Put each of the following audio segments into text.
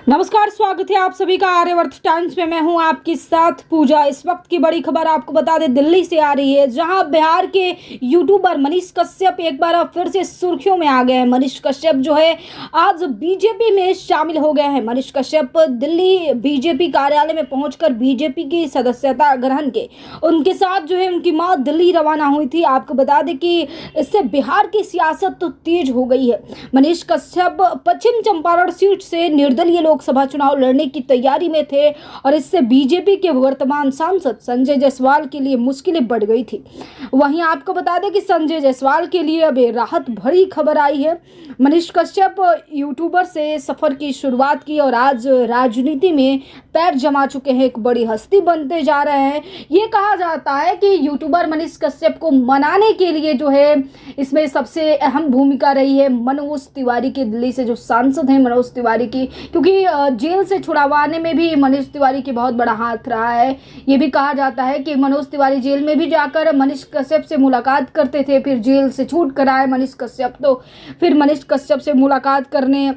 नमस्कार, स्वागत है आप सभी का आर्यवर्त टाइम्स में। मैं हूं आपके साथ पूजा। इस वक्त की बड़ी खबर आपको बता दें, दिल्ली से आ रही है, जहां बिहार के यूट्यूबर मनीष कश्यप एक बार फिर से सुर्खियों में आ गए हैं। मनीष कश्यप जो है आज बीजेपी में शामिल हो गए हैं। मनीष कश्यप दिल्ली बीजेपी कार्यालय में पहुंचकर बीजेपी की सदस्यता ग्रहण के उनके साथ जो है उनकी मां दिल्ली रवाना हुई थी। आपको बता दें कि इससे बिहार की सियासत तो तेज हो गई है। मनीष कश्यप पश्चिम चंपारण सीट से निर्दलीय लोकसभा चुनाव लड़ने की तैयारी में थे और इससे बीजेपी के वर्तमान सांसद संजय जायसवाल के लिए मुश्किलें बढ़ गई थी। वहीं आपको बता दें कि संजय जायसवाल के लिए अब राहत भरी खबर आई है। मनीष कश्यप यूट्यूबर से सफर की शुरुआत की और आज राजनीति में पैर जमा चुके हैं, एक बड़ी हस्ती बनते जा रहे हैं। ये कहा जाता है कि यूट्यूबर मनीष कश्यप को मनाने के लिए जो है इसमें सबसे अहम भूमिका रही है मनोज तिवारी की, दिल्ली से जो सांसद हैं मनोज तिवारी की, क्योंकि जेल से छुड़वाने में भी मनोज तिवारी की बहुत बड़ा हाथ रहा है। ये भी कहा जाता है कि मनोज तिवारी जेल में भी जाकर मनीष कश्यप से मुलाकात करते थे, फिर जेल से छूट कर आए मनीष कश्यप, तो फिर मनीष कश्यप से मुलाकात करने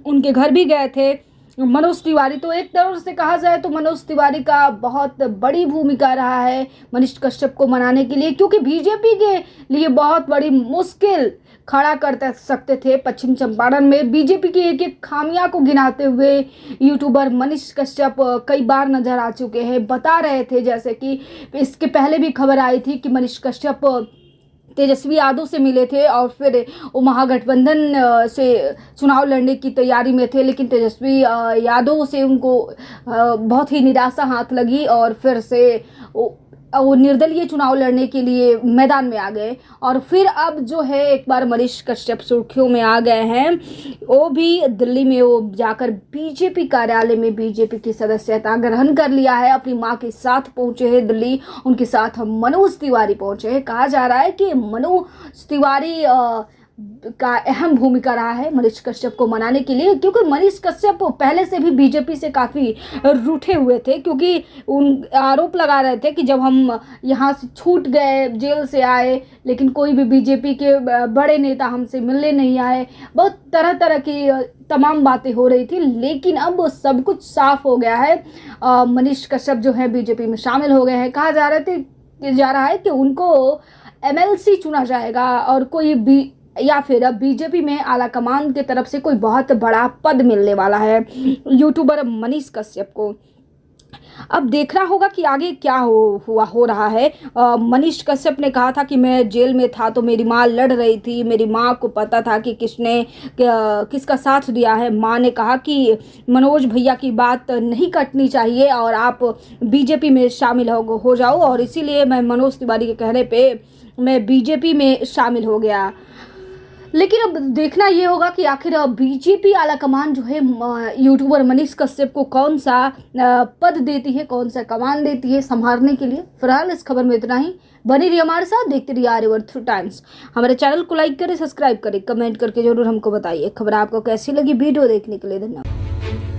उनके घर भी गए थे मनोज तिवारी। तो एक तरह से कहा जाए तो मनोज तिवारी का बहुत बड़ी भूमिका रहा है मनीष कश्यप को मनाने के लिए, क्योंकि बीजेपी के लिए बहुत बड़ी मुश्किल खड़ा कर सकते थे। पश्चिम चंपारण में बीजेपी की एक एक खामियां को गिनाते हुए यूट्यूबर मनीष कश्यप कई बार नजर आ चुके हैं। बता रहे थे, जैसे कि इसके पहले भी खबर आई थी कि मनीष कश्यप तेजस्वी यादव से मिले थे और फिर वो महागठबंधन से चुनाव लड़ने की तैयारी में थे, लेकिन तेजस्वी यादव से उनको बहुत ही निराशा हाथ लगी और फिर से वो निर्दलीय चुनाव लड़ने के लिए मैदान में आ गए। और फिर अब जो है एक बार मनीष कश्यप सुर्खियों में आ गए हैं। वो भी दिल्ली में वो जाकर बीजेपी कार्यालय में बीजेपी की सदस्यता ग्रहण कर लिया है। अपनी मां के साथ पहुंचे हैं दिल्ली, उनके साथ मनोज तिवारी पहुंचे हैं। कहा जा रहा है कि मनोज तिवारी का अहम भूमिका रहा है मनीष कश्यप को मनाने के लिए, क्योंकि मनीष कश्यप पहले से भी बीजेपी से काफ़ी रूठे हुए थे, क्योंकि उन आरोप लगा रहे थे कि जब हम यहाँ से छूट गए, जेल से आए, लेकिन कोई भी बीजेपी के बड़े नेता हमसे मिलने नहीं आए। बहुत तरह तरह की तमाम बातें हो रही थी, लेकिन अब सब कुछ साफ हो गया है। मनीष कश्यप जो है बीजेपी में शामिल हो गए हैं। कहा जा रहा है कि उनको MLC चुना जाएगा और कोई भी या फिर अब बीजेपी में आला कमान की तरफ से कोई बहुत बड़ा पद मिलने वाला है यूट्यूबर मनीष कश्यप को। अब देखना होगा कि आगे क्या हो रहा है। मनीष कश्यप ने कहा था कि मैं जेल में था तो मेरी माँ लड़ रही थी, मेरी माँ को पता था कि किसका साथ दिया है। माँ ने कहा कि मनोज भैया की बात नहीं कटनी चाहिए और आप बीजेपी में शामिल हो जाओ, और इसीलिए मैं मनोज तिवारी के कहने पे मैं बीजेपी में शामिल हो गया। लेकिन अब देखना ये होगा कि आखिर बीजेपी आलाकमान जो है यूट्यूबर मनीष कश्यप को कौन सा पद देती है, कौन सा कमान देती है संभालने के लिए। फिलहाल इस खबर में इतना ही। बनी रहिए हमारे साथ, देखते रहिए आर्यवर्त टाइम्स। हमारे चैनल को लाइक करें, सब्सक्राइब करें, कमेंट करके जरूर हमको बताइए खबर आपको कैसी लगी। वीडियो देखने के लिए धन्यवाद।